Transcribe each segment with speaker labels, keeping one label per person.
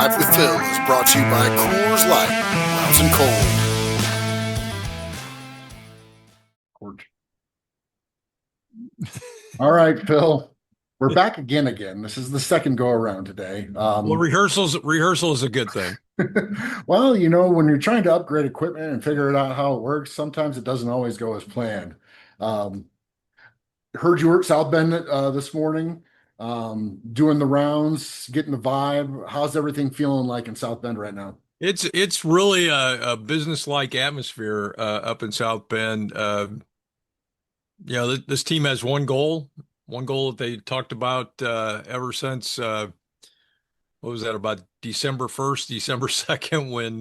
Speaker 1: Drive with Phil is brought to you by Coors Light, Mountain Cold. All right, Phil. We're back again. This is the second go around today.
Speaker 2: Well, rehearsal is a good thing.
Speaker 1: Well, when you're trying to upgrade equipment and figure it out how it works, sometimes it doesn't always go as planned. Um, Heard you were at South Bend this morning, doing the rounds, getting the vibe. How's everything feeling like in South Bend right now?
Speaker 2: It's really a business-like atmosphere up in South Bend. This team has one goal that they talked about ever since what was that, about December 1st, December 2nd, when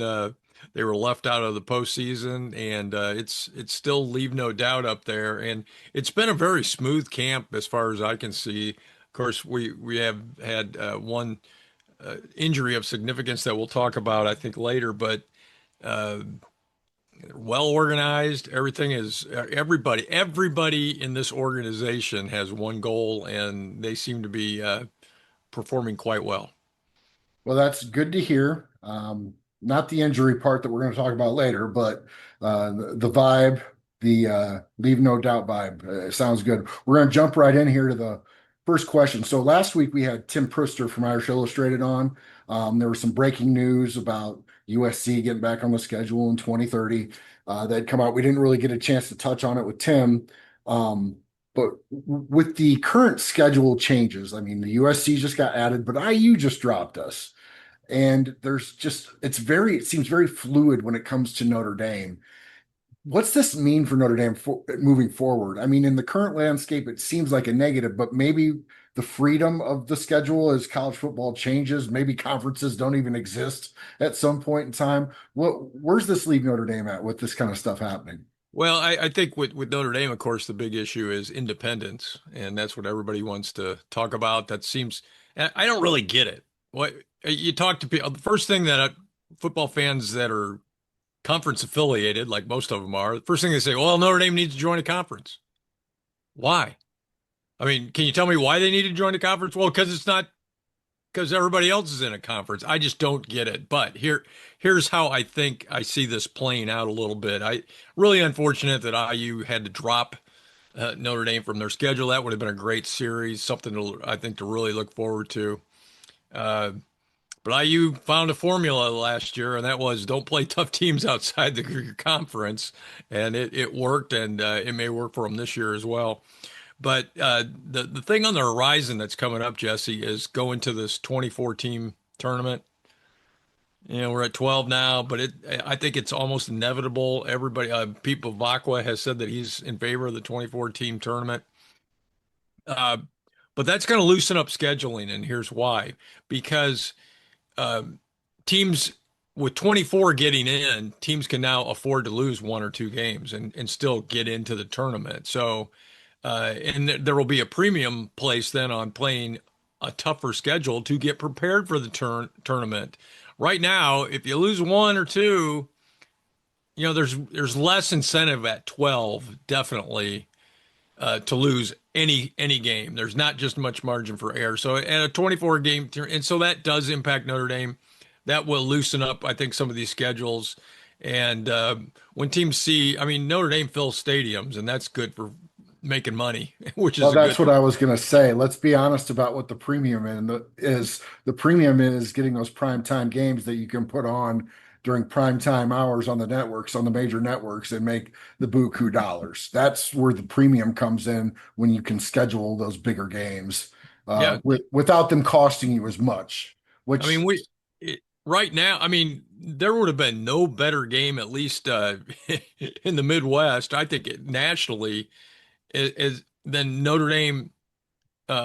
Speaker 2: they were left out of the postseason, and it's still leave no doubt up there, and it's been a very smooth camp as far as I can see. Of course, we have had one injury of significance that we'll talk about, I think, later, but uh, well organized. Everything is everybody in this organization has one goal, and they seem to be performing quite well.
Speaker 1: Well, that's good to hear. Not the injury part that we're going to talk about later, but the vibe, the leave no doubt vibe, sounds good. We're going to jump right in here to the first question. So last week we had Tim Prister from Irish Illustrated on. There was some breaking news about USC getting back on the schedule in 2030 that had come out. We didn't really get a chance to touch on it with Tim. But with the current schedule changes, I mean, the USC just got added, but IU just dropped us. And it seems very fluid when it comes to Notre Dame. What's this mean for Notre Dame moving forward? I mean, in the current landscape, it seems like a negative, but maybe the freedom of the schedule as college football changes, maybe conferences don't even exist at some point in time. Where's this leave Notre Dame at with this kind of stuff happening?
Speaker 2: Well, I think with Notre Dame, of course, the big issue is independence, and that's what everybody wants to talk about. That seems, I don't really get it. What you talk to people, the first thing that football fans that are conference affiliated, like most of them are, the first thing they say, well, Notre Dame needs to join a conference. Why? I mean, can you tell me why they need to join a conference? Well, because it's not because everybody else is in a conference. I just don't get it. But here's how I think I see this playing out a little bit. I really unfortunate that IU had to drop Notre Dame from their schedule. That would have been a great series, something I think to really look forward to. Uh, but IU found a formula last year, and that was don't play tough teams outside your conference, and it worked, and it may work for them this year as well. But the thing on the horizon that's coming up, Jesse, is going to this 24 team tournament. We're at 12 now, but I think it's almost inevitable. Everybody, Pete Bavacqua has said that he's in favor of the 24 team tournament. Uh, but that's going to loosen up scheduling, and here's why. Because um, teams with 24 getting in, teams can now afford to lose one or two games and still get into the tournament. So, and there will be a premium placed then on playing a tougher schedule to get prepared for the tournament. Right now, if you lose one or two, there's less incentive at 12, definitely, to lose any game. There's not just much margin for error. So at a 24 game, and so that does impact Notre Dame. That will loosen up, I think, some of these schedules. And when teams see, I mean, Notre Dame fills stadiums, and that's good for making money, which
Speaker 1: Well,
Speaker 2: is a
Speaker 1: that's
Speaker 2: good
Speaker 1: what
Speaker 2: thing.
Speaker 1: I was going to say. Let's be honest about what the premium is. The premium is getting those prime time games that you can put on during prime time hours on the networks, on the major networks, and make the buku dollars. That's where the premium comes in when you can schedule those bigger games
Speaker 2: Yeah,
Speaker 1: without them costing you as much.
Speaker 2: I
Speaker 1: Which
Speaker 2: mean, right now, I mean, there would have been no better game, at least in the Midwest. I think nationally is than Notre Dame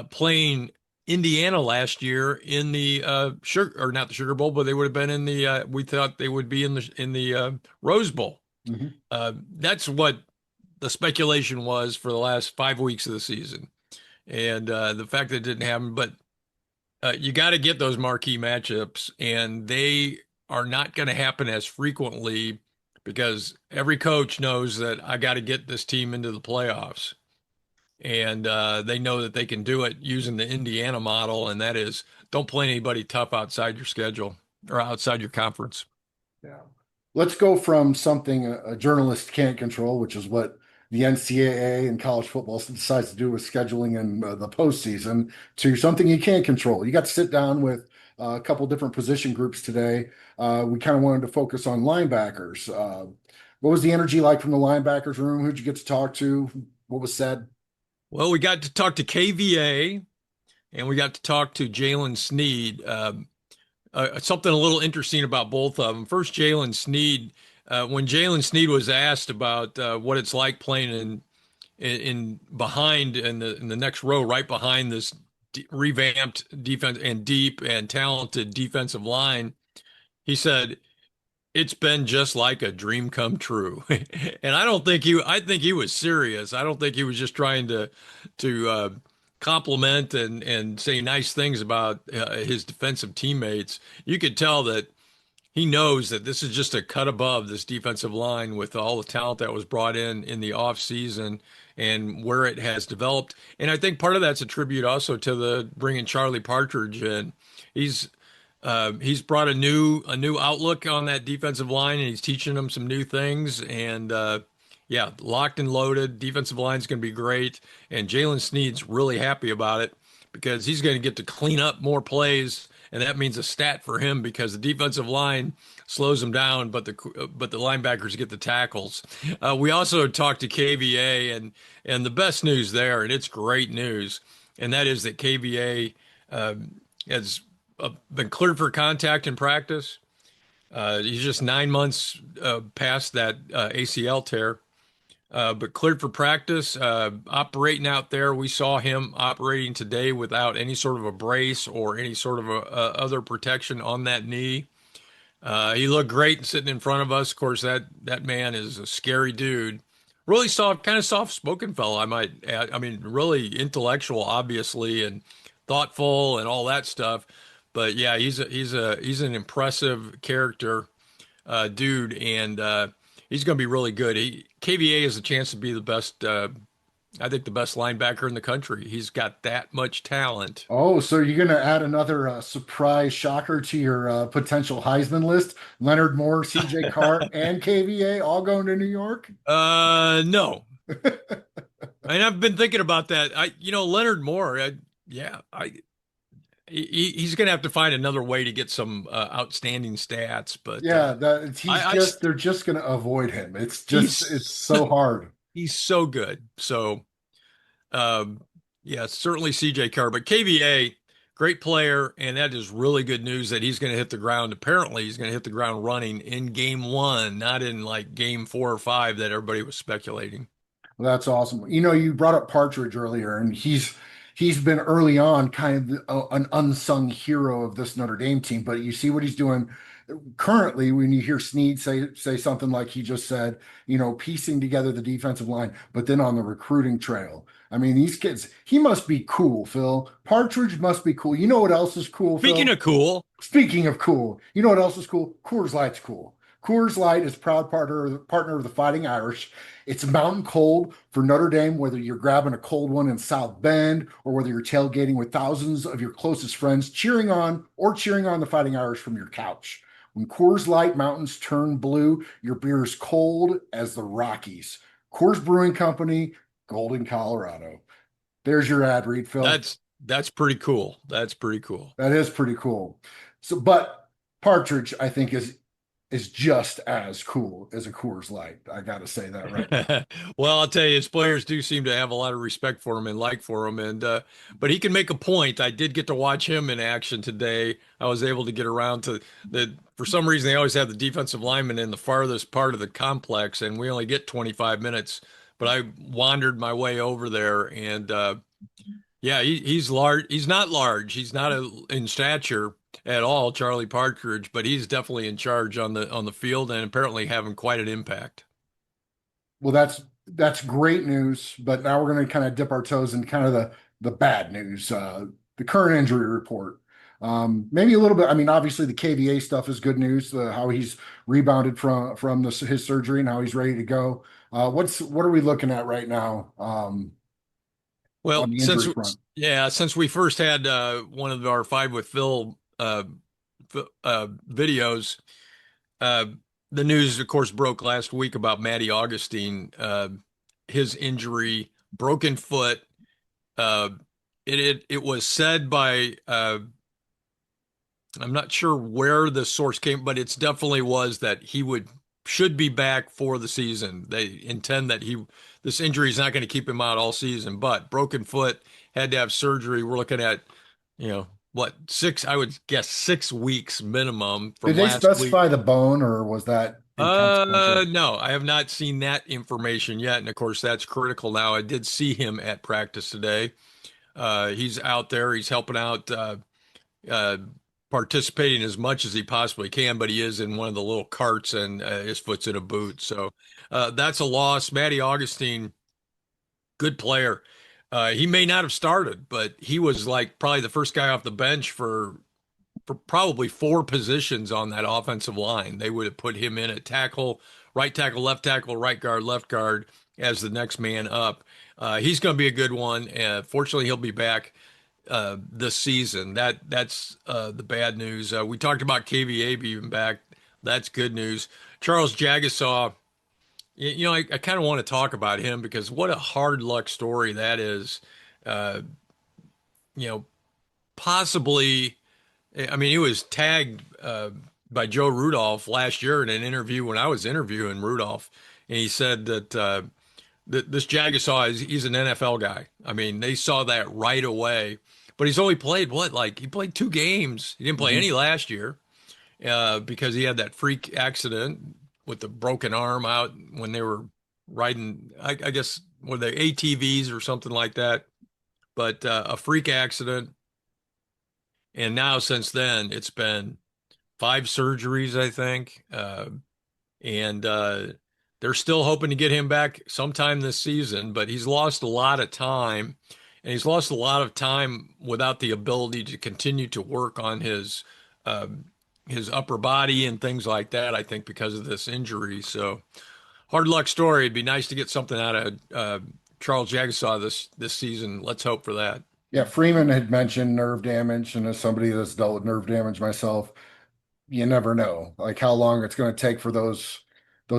Speaker 2: playing Indiana last year in the sugar, or not the Sugar Bowl, but they would have been in the we thought they would be in the Rose Bowl.
Speaker 1: Mhm.
Speaker 2: That's what the speculation was for the last 5 weeks of the season, and the fact that it didn't happen. But you got to get those marquee matchups, and they are not going to happen as frequently because every coach knows that I got to get this team into the playoffs. And they know that they can do it using the Indiana model, and that is don't play anybody tough outside your schedule. or outside your conference.
Speaker 1: Yeah. Let's go from something a journalist can't control, which is what the NCAA and college football decides to do with scheduling and the postseason, to something you can't control. You got to sit down with a couple different position groups today. We kind of wanted to focus on linebackers. What was the energy like from the linebackers room? Who'd you get to talk to? What was said?
Speaker 2: Well, we got to talk to KVA and we got to talk to Jalen Sneed. Something a little interesting about both of them. First, Jalen Sneed. When Jalen Sneed was asked about what it's like playing in behind in the next row, right behind this revamped defense and deep and talented defensive line, he said, "It's been just like a dream come true." And I think he was serious. I don't think he was just trying to compliment and say nice things about his defensive teammates. You could tell that he knows that this is just a cut above this defensive line with all the talent that was brought in the offseason and where it has developed. And I think part of that's a tribute also to the bringing Charlie Partridge in. He's he's brought a new outlook on that defensive line, and he's teaching them some new things. And yeah, locked and loaded. Defensive line's going to be great, and Jalen Sneed's really happy about it because he's going to get to clean up more plays, and that means a stat for him because the defensive line slows him down, but the linebackers get the tackles. We also talked to KVA, and the best news there, and it's great news, and that is that KVA has been cleared for contact in practice. He's just 9 months past that ACL tear, but cleared for practice, operating out there. We saw him operating today without any sort of a brace or any sort of other protection on that knee. He looked great sitting in front of us. Of course, that man is a scary dude. Really soft, kind of soft-spoken fellow, I might add. I mean, really intellectual, obviously, and thoughtful and all that stuff. But yeah, he's an impressive character, dude, and he's going to be really good. KVA has a chance to be the best. I think the best linebacker in the country. He's got that much talent.
Speaker 1: Oh, so you're going to add another surprise shocker to your potential Heisman list? Leonard Moore, CJ Carr, and KVA all going to New York?
Speaker 2: No, and I've been thinking about that. Leonard Moore. Yeah, he's going to have to find another way to get some outstanding stats. But
Speaker 1: Yeah, that he's
Speaker 2: I
Speaker 1: just they're just going to avoid him. It's
Speaker 2: he's
Speaker 1: so hard.
Speaker 2: he's so good. So um, yeah, certainly CJ Carr, but KVA, great player, and that is really good news that he's going to hit the ground. Apparently, he's going to hit the ground running in game one, not in like game 4 or 5 that everybody was speculating.
Speaker 1: Well, that's awesome. You know, you brought up Partridge earlier, and he's been early on kind of an unsung hero of this Notre Dame team. But you see what he's doing currently when you hear Snead say something like he just said, piecing together the defensive line, but then on the recruiting trail. I mean, these kids, he must be cool, Phil. Partridge must be cool. You know what else is cool,
Speaker 2: Speaking
Speaker 1: Phil?
Speaker 2: of cool,
Speaker 1: Speaking of cool, you know what else is cool? Coors Light's cool. Coors Light is proud partner of the Fighting Irish. It's mountain cold for Notre Dame, whether you're grabbing a cold one in South Bend or whether you're tailgating with thousands of your closest friends cheering on the Fighting Irish from your couch. When Coors Light mountains turn blue, your beer is cold as the Rockies. Coors Brewing Company, Golden, Colorado. There's your ad read, Phil.
Speaker 2: that's pretty cool. That's pretty cool.
Speaker 1: That is pretty cool. So, but Partridge, I think, is just as cool as a Coors Light. I got to say that right now.
Speaker 2: Well, I'll tell you, his players do seem to have a lot of respect for him and like for him, and but he can make a point. I did get to watch him in action today. I was able to get around to the. For some reason, they always have the defensive lineman in the farthest part of the complex, and we only get 25 minutes. But I wandered my way over there, and yeah, he's large. He's not large. He's not in stature at all, Charlie Partridge, but he's definitely in charge on the field and apparently having quite an impact.
Speaker 1: Well, that's great news. But now we're going to kind of dip our toes in kind of the bad news, the current injury report. Maybe a little bit. I mean, obviously the KVA stuff is good news. How he's rebounded from his surgery and how he's ready to go. What are we looking at right now on
Speaker 2: Well,
Speaker 1: the injury front?
Speaker 2: since we first had one of our Five with Phil videos. Uh, the news, of course, broke last week about Matty Augustine, his injury, broken foot. Uh, it was said by I'm not sure where the source came, but it's definitely was that he should be back for the season. They intend that this injury is not going to keep him out all season, but broken foot, had to have surgery. We're looking at, what, I would guess 6 weeks minimum
Speaker 1: Did
Speaker 2: from
Speaker 1: they
Speaker 2: last week.
Speaker 1: specify the bone, or was that inconsequential?
Speaker 2: No, I have not seen that information yet. And of course, that's critical now. I did see him at practice today. He's out there. He's helping out, uh, participating as much as he possibly can, but he is in one of the little carts and his foot's in a boot. So that's a loss. Matty Augustine, good player. He may not have started, but he was like probably the first guy off the bench for probably four positions on that offensive line. They would have put him in at tackle, right tackle, right guard, left guard as the next man up. He's going to be a good one. Fortunately, he'll be back this season. That's the bad news. We talked about KVA being back. That's good news. Charles Jagasaw, I kind of want to talk about him because what a hard luck story that is. Uh, you know, possibly, I mean, he was tagged by Joe Rudolph last year in an interview when I was interviewing Rudolph, and he said that this Jagasaw he's an NFL guy. I mean, they saw that right away. But he's only played what? Like he played 2 games. He didn't play
Speaker 1: Mhm.
Speaker 2: any last year because he had that freak accident with the broken arm out when they were riding. I guess were they ATVs or something like that. But a freak accident, and now since then it's been 5 surgeries, I think. And they're still hoping to get him back sometime this season, but he's lost a lot of time, and he's lost a lot of time without the ability to continue to work on uh, his upper body and things like that. I think because of this injury. So hard luck story. It'd be nice to get something out of Charles Jagasaw this season. Let's hope for that.
Speaker 1: Yeah, Freeman had mentioned nerve damage, and as somebody that's dealt with nerve damage myself, you never know like how long it's going to take for those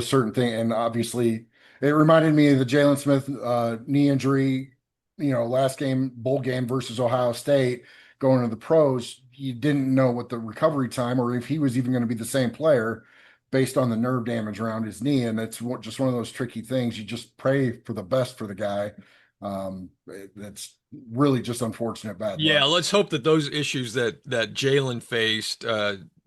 Speaker 1: certain things. And obviously, it reminded me of the Jalen Smith knee injury. Last game, bowl game versus Ohio State, going to the pros. You didn't know what the recovery time or if he was even going to be the same player based on the nerve damage around his knee. And it's just one of those tricky things. You just pray for the best for the guy. That's really just unfortunate bad
Speaker 2: Yeah,
Speaker 1: luck.
Speaker 2: let's hope that those issues that Jalen faced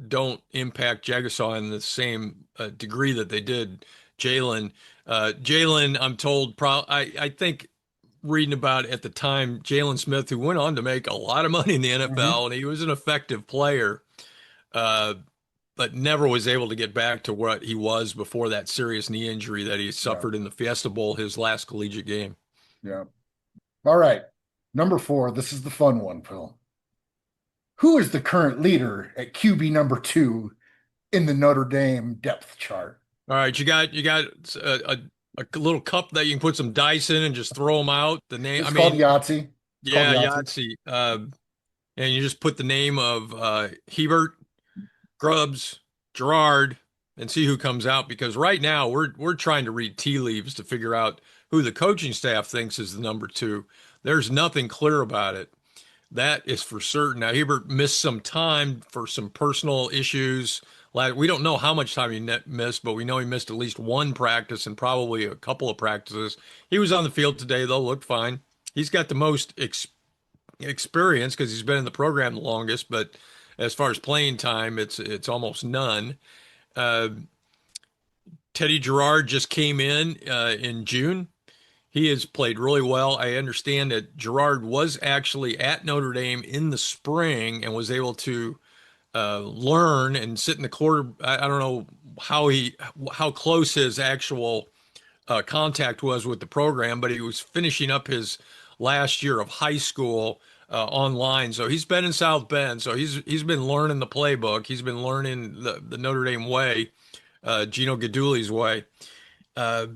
Speaker 2: don't impact Jagasaw in the same degree that they did Jalen. Jalen, I'm told, I think reading about at the time, Jalen Smith, who went on to make a lot of money in the
Speaker 1: Mhm.
Speaker 2: NFL, and he was an effective player, uh, but never was able to get back to what he was before that serious knee injury that he
Speaker 1: Yeah,
Speaker 2: suffered in the Fiesta Bowl, his last collegiate game.
Speaker 1: yeah. All right. Number four. This is the fun one, Phil. Who is the current leader at QB number two in the Notre Dame depth chart?
Speaker 2: All right, you got a little cup that you can put some dice in and just throw them out. The name, I
Speaker 1: It's called
Speaker 2: mean,
Speaker 1: Yahtzee. It's called
Speaker 2: yeah,
Speaker 1: Yahtzee.
Speaker 2: Yahtzee. And you just put the name of Hebert, Grubbs, Gerard, and see who comes out. Because right now we're trying to read tea leaves to figure out who the coaching staff thinks is the number two. There's nothing clear about it. That is for certain. Now, Hebert missed some time for some personal issues. Like, we don't know how much time he missed, but we know he missed at least one practice and probably a couple of practices. He was on the field today, though, looked fine. He's got the most experience because he's been in the program the longest, but as far as playing time, it's almost none. Uh, Teddy Gerard just came in June. He has played really well. I understand that Gerard was actually at Notre Dame in the spring and was able to learn and sit in the quarter. I don't know how close his actual contact was with the program, but he was finishing up his last year of high school online. So he's been in South Bend. So he's been learning the playbook. He's been learning the Notre Dame way, Gino Guidugli's way. Uh,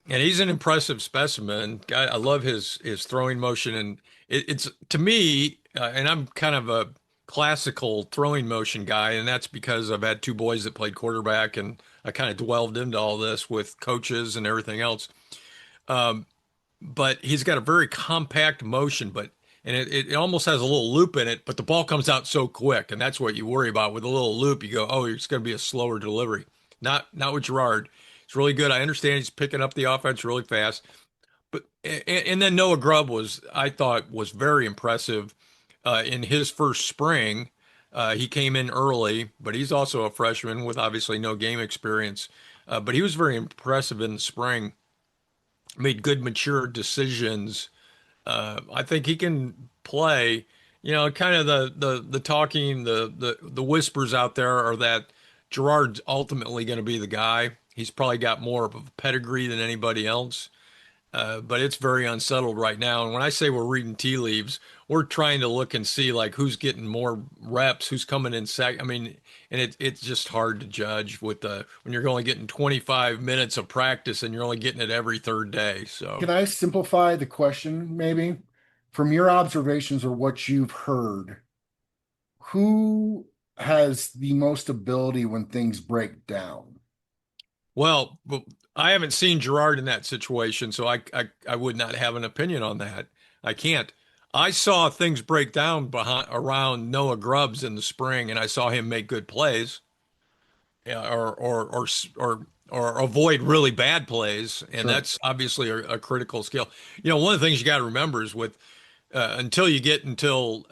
Speaker 2: and he's an impressive specimen. I love his throwing motion, and it's to me, and I'm kind of a classical throwing motion guy, and that's because I've had two boys that played quarterback, and I kind of delved into all this with coaches and everything else. Um, but he's got a very compact motion, but and it almost has a little loop in it, but the ball comes out so quick, and that's what you worry about with a little loop. You go, oh, it's going to be a slower delivery. Not with Gerard. It's really good. I understand he's picking up the offense really fast. But and then Noah Grubb was, I thought, was very impressive in his first spring. He came in early, but he's also a freshman with obviously no game experience. But he was very impressive in the spring. Made good, mature decisions. I think he can play. You know, kind of the talking, the whispers out there are that Gerard's ultimately going to be the guy. He's probably got more of a pedigree than anybody else. But it's very unsettled right now. And when I say we're reading tea leaves, we're trying to look and see like who's getting more reps, who's coming in second. I mean, and it's just hard to judge with the when you're only getting 25 minutes of practice and you're only getting it every third day. So,
Speaker 1: Can I simplify the question maybe? From your observations or what you've heard, who has the most ability when things break down?
Speaker 2: well, I haven't seen Gerard in that situation, so I would not have an opinion on that. I can't. I saw things break down behind around Noah Grubbs in the spring, and I saw him make good plays. Yeah, or avoid really bad plays, and
Speaker 1: Sure,
Speaker 2: that's obviously a critical skill. You know, one of the things you got to remember is with until you get until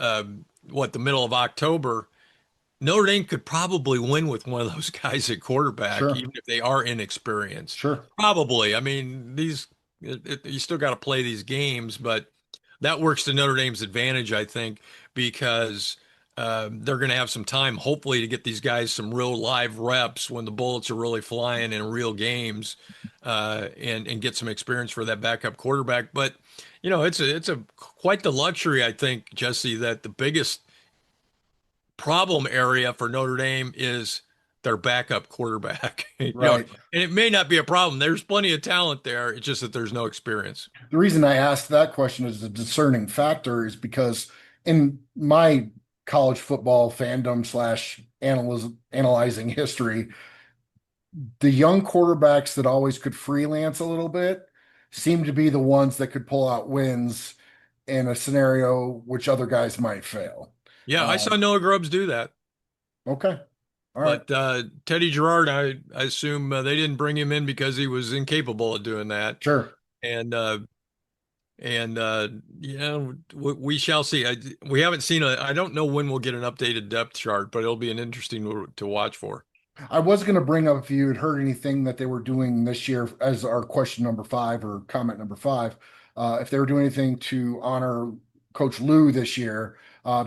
Speaker 2: what the middle of October, Notre Dame could probably win with one of those guys at quarterback,
Speaker 1: sure,
Speaker 2: even if they are inexperienced.
Speaker 1: sure.
Speaker 2: Probably. I mean, you still got to play these games, but that works to Notre Dame's advantage, I think, because they're going to have some time, hopefully, to get these guys some real live reps when the bullets are really flying in real games, and get some experience for that backup quarterback. But you know, it's a quite the luxury, I think, Jesse, that the biggest problem area for Notre Dame is their backup quarterback. You know,
Speaker 1: Right.
Speaker 2: and it may not be a problem. There's plenty of talent there. It's just that there's no experience.
Speaker 1: The reason I asked that question as a discerning factor is because in my college football fandom slash analyzing history, the young quarterbacks that always could freelance a little bit seem to be the ones that could pull out wins in a scenario which other guys might fail.
Speaker 2: Yeah, I
Speaker 1: Uh,
Speaker 2: saw Noah Grubbs do that.
Speaker 1: okay. All right.
Speaker 2: But Teddy Gerard, I assume they didn't bring him in because he was incapable of doing that.
Speaker 1: Sure.
Speaker 2: And and you know, we shall see. We haven't seen a. I don't know when we'll get an updated depth chart, but it'll be an interesting to watch for.
Speaker 1: I was going to bring up if you had heard anything that they were doing this year as our question number five or comment number five, if they were doing anything to honor Coach Lou this year.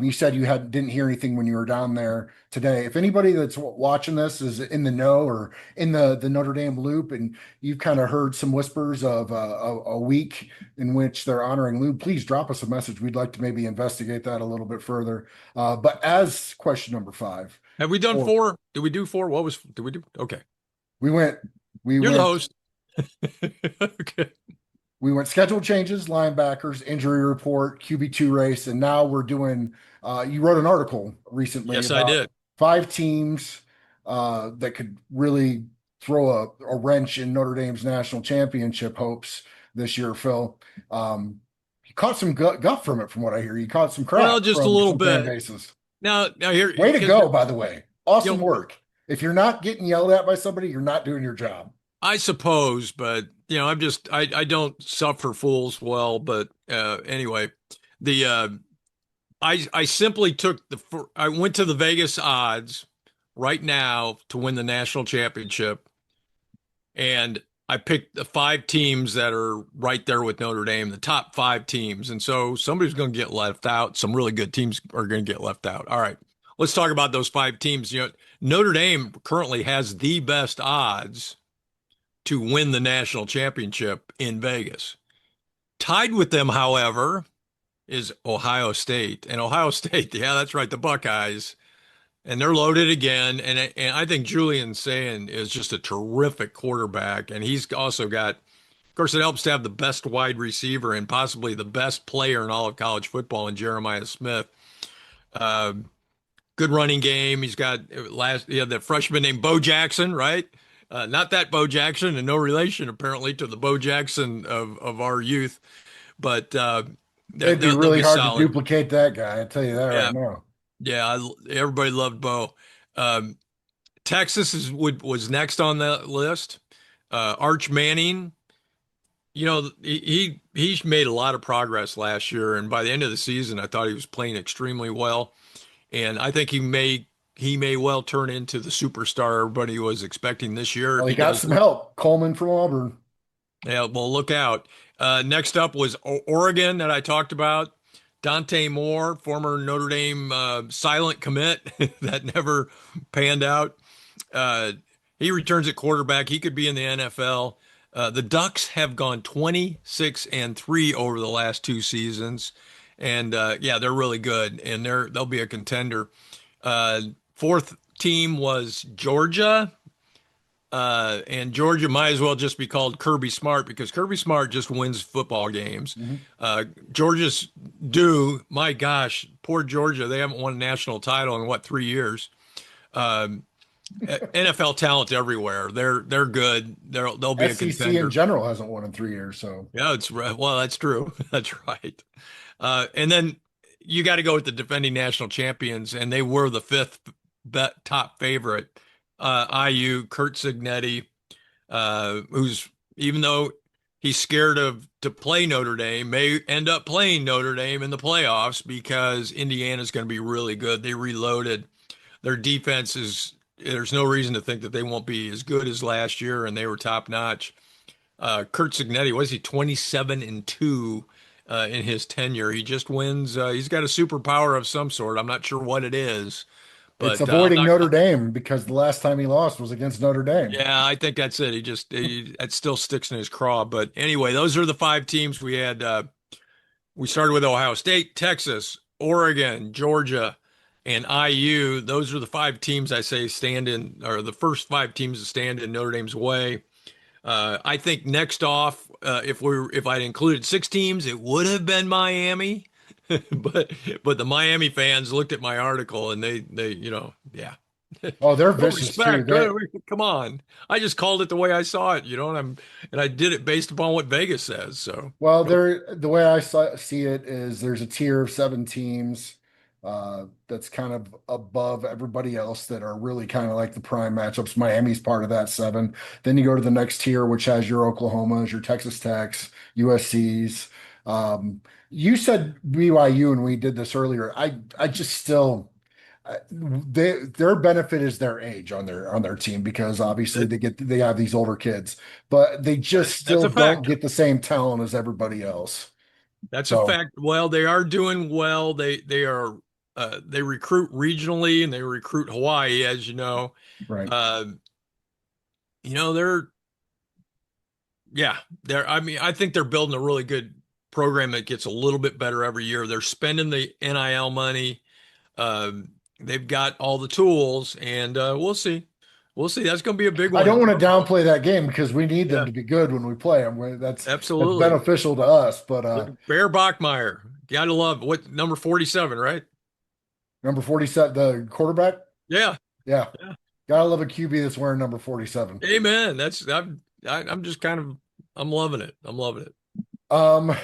Speaker 1: You said you had didn't hear anything when you were down there today. If anybody that's watching this is in the know or in the Notre Dame loop, and you've kind of heard some whispers of a week in which they're honoring Lou, please drop us a message. We'd like to maybe investigate that a little bit further. But as question number five.
Speaker 2: Have we done
Speaker 1: Or
Speaker 2: four? Did we do four? What was? Did we do? Okay,
Speaker 1: we went we
Speaker 2: you're the
Speaker 1: went
Speaker 2: host. Okay.
Speaker 1: we went schedule changes, linebackers, injury report, QB2 race, and now we're doing you wrote an article recently
Speaker 2: Yes, I
Speaker 1: about
Speaker 2: did.
Speaker 1: five teams that could really throw a wrench in Notre Dame's national championship hopes this year, Phil. You caught some guff from it, from what I hear. You caught some
Speaker 2: Well,
Speaker 1: crap
Speaker 2: just a
Speaker 1: from
Speaker 2: little
Speaker 1: some fan
Speaker 2: bit.
Speaker 1: bases.
Speaker 2: Now here,
Speaker 1: Way to
Speaker 2: because
Speaker 1: go, by the way.
Speaker 2: you
Speaker 1: Awesome
Speaker 2: know,
Speaker 1: work. If you're not getting yelled at by somebody, you're not doing your job.
Speaker 2: I suppose, but you know, I don't suffer fools well. But anyway, the I simply took I went to the Vegas odds right now to win the national championship, and I picked the five teams that are right there with Notre Dame, the top five teams. And so somebody's going to get left out. Some really good teams are going to get left out. All right, let's talk about those five teams. You know, Notre Dame currently has the best odds to win the national championship in Vegas. Tied with them, however, is Ohio State. And Ohio State, yeah, that's right, the Buckeyes. And they're loaded again. And I think Julian Sayin is just a terrific quarterback. And he's also got, of course, it helps to have the best wide receiver and possibly the best player in all of college football in Jeremiah Smith. Uh, good running game. He's got the freshman named Bo Jackson, right? Not that Bo Jackson, and no relation apparently to the Bo Jackson of our youth, but
Speaker 1: It'd be
Speaker 2: they'll
Speaker 1: really
Speaker 2: be
Speaker 1: hard to
Speaker 2: solid.
Speaker 1: duplicate that guy. I tell you that right
Speaker 2: Yeah,
Speaker 1: now.
Speaker 2: yeah. Everybody loved Bo. Um, Texas was next on the list. Arch Manning, he's made a lot of progress last year, and by the end of the season, I thought he was playing extremely well, and I think he may well turn into the superstar everybody was expecting this year
Speaker 1: Well,
Speaker 2: if
Speaker 1: he
Speaker 2: he
Speaker 1: got
Speaker 2: does
Speaker 1: some
Speaker 2: this.
Speaker 1: help. Coleman from Auburn.
Speaker 2: Yeah, well, look out. Next up was Oregon that I talked about. Dante Moore, former Notre Dame silent commit that never panned out. Uh, he returns at quarterback. He could be in the NFL. The Ducks have gone 26-3 over the last two seasons, and yeah, they're really good, and they'll be a contender. Uh, Fourth team was Georgia. And Georgia might as well just be called Kirby Smart because Kirby Smart just wins football games.
Speaker 1: Mhm.
Speaker 2: Georgia's due. My gosh, poor Georgia. They haven't won a national title in what, 3 years? Um, NFL talent everywhere. They're good. They'll be a
Speaker 1: SEC in
Speaker 2: contender.
Speaker 1: general hasn't won in 3 years, so
Speaker 2: Yeah, well, that's true. That's right. And then you got to go with the defending national champions, and they were the fifth top favorite. IU, Kurt Signetti, who's even though he's scared of to play Notre Dame, may end up playing Notre Dame in the playoffs because Indiana's going to be really good. They reloaded. Their defense is, there's no reason to think that they won't be as good as last year, and they were top notch. Kurt Signetti, was he 27-2 in his tenure? He just wins. He's got a superpower of some sort. I'm not sure what it is,
Speaker 1: it's
Speaker 2: but I'm
Speaker 1: avoiding
Speaker 2: not.
Speaker 1: Notre Dame because the last time he lost was against Notre Dame.
Speaker 2: Yeah, I think that's it. It still sticks in his craw. But anyway, those are the five teams we had. We started with Ohio State, Texas, Oregon, Georgia, and IU. Those are the five teams I say stand in, or the first five teams that stand in Notre Dame's way. I think next off, if I'd included six teams, it would have been Miami. but the Miami fans looked at my article and they yeah.
Speaker 1: Oh, they're
Speaker 2: No
Speaker 1: vicious too.
Speaker 2: respect. Come on. I just called it the way I saw it, and I did it based upon what Vegas says. So
Speaker 1: Well,
Speaker 2: go.
Speaker 1: the way I see it is there's a tier of seven teams that's kind of above everybody else that are really kind of like the prime matchups. Miami's part of that seven. Then you go to the next tier, which has your Oklahomas, your Texas Techs, USC's. You said BYU, and we did this earlier. I just still their benefit is their age on their team because obviously
Speaker 2: That,
Speaker 1: they have these older kids, but they just
Speaker 2: that's
Speaker 1: still
Speaker 2: a
Speaker 1: don't
Speaker 2: factor.
Speaker 1: get the same talent as everybody else.
Speaker 2: That's a
Speaker 1: So,
Speaker 2: fact. Well, they are doing well. They recruit regionally and they recruit Hawaii, as you know.
Speaker 1: right.
Speaker 2: Uh, they're yeah, I mean, I think they're building a really good program that gets a little bit better every year. They're spending the NIL money. They've got all the tools, and we'll see. We'll see. That's going to be a big
Speaker 1: I don't
Speaker 2: one.
Speaker 1: want to downplay that game because we need them
Speaker 2: Yeah,
Speaker 1: to be good when we play them. That's
Speaker 2: absolutely.
Speaker 1: beneficial to us. But
Speaker 2: Bear Bachmeyer, gotta love what number 47, right?
Speaker 1: number 47, the quarterback,
Speaker 2: Yeah,
Speaker 1: yeah,
Speaker 2: yeah.
Speaker 1: gotta love a QB that's wearing number 47.
Speaker 2: Amen. I'm just kind of I'm loving it. I'm loving it.
Speaker 1: Um,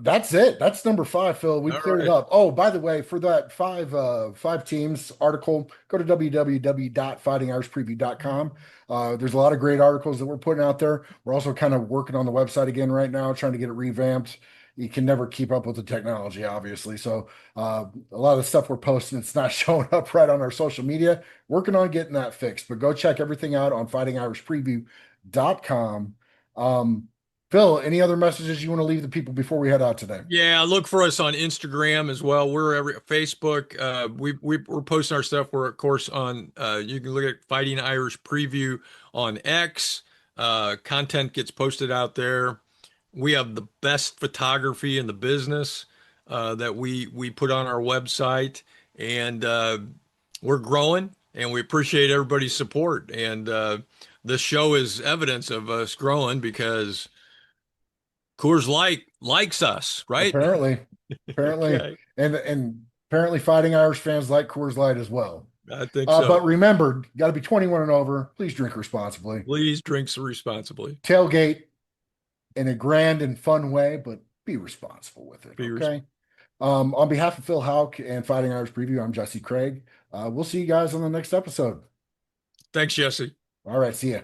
Speaker 1: that's it. That's number five, Phil. We
Speaker 2: All
Speaker 1: cleared it
Speaker 2: right.
Speaker 1: up. Oh, by the way, for that five teams article, go to www.fightingirishpreview.com. There's a lot of great articles that we're putting out there. We're also kind of working on the website again right now, trying to get it revamped. You can never keep up with the technology, obviously. So a lot of the stuff we're posting, it's not showing up right on our social media. Working on getting that fixed. But go check everything out on fightingirishpreview.com. Phil, any other messages you want to leave the people before we head out today?
Speaker 2: Yeah, look for us on Instagram as well. We're every Facebook. We're posting our stuff. We're of course on. You can look at Fighting Irish Preview on X. Content gets posted out there. We have the best photography in the business that we put on our website, and we're growing. And we appreciate everybody's support. And this show is evidence of us growing because Coors Light likes us, right?
Speaker 1: Apparently, apparently,
Speaker 2: Okay.
Speaker 1: and Apparently, Fighting Irish fans like Coors Light as well.
Speaker 2: I think so.
Speaker 1: But remember, you got to be 21 and over. Please drink responsibly.
Speaker 2: Please drink responsibly.
Speaker 1: Tailgate in a grand and fun way, but be responsible with it. Okay. On behalf of Phil Houk and Fighting Irish Preview, I'm Jesse Craig. We'll see you guys on the next episode.
Speaker 2: Thanks, Jesse.
Speaker 1: All right. See ya.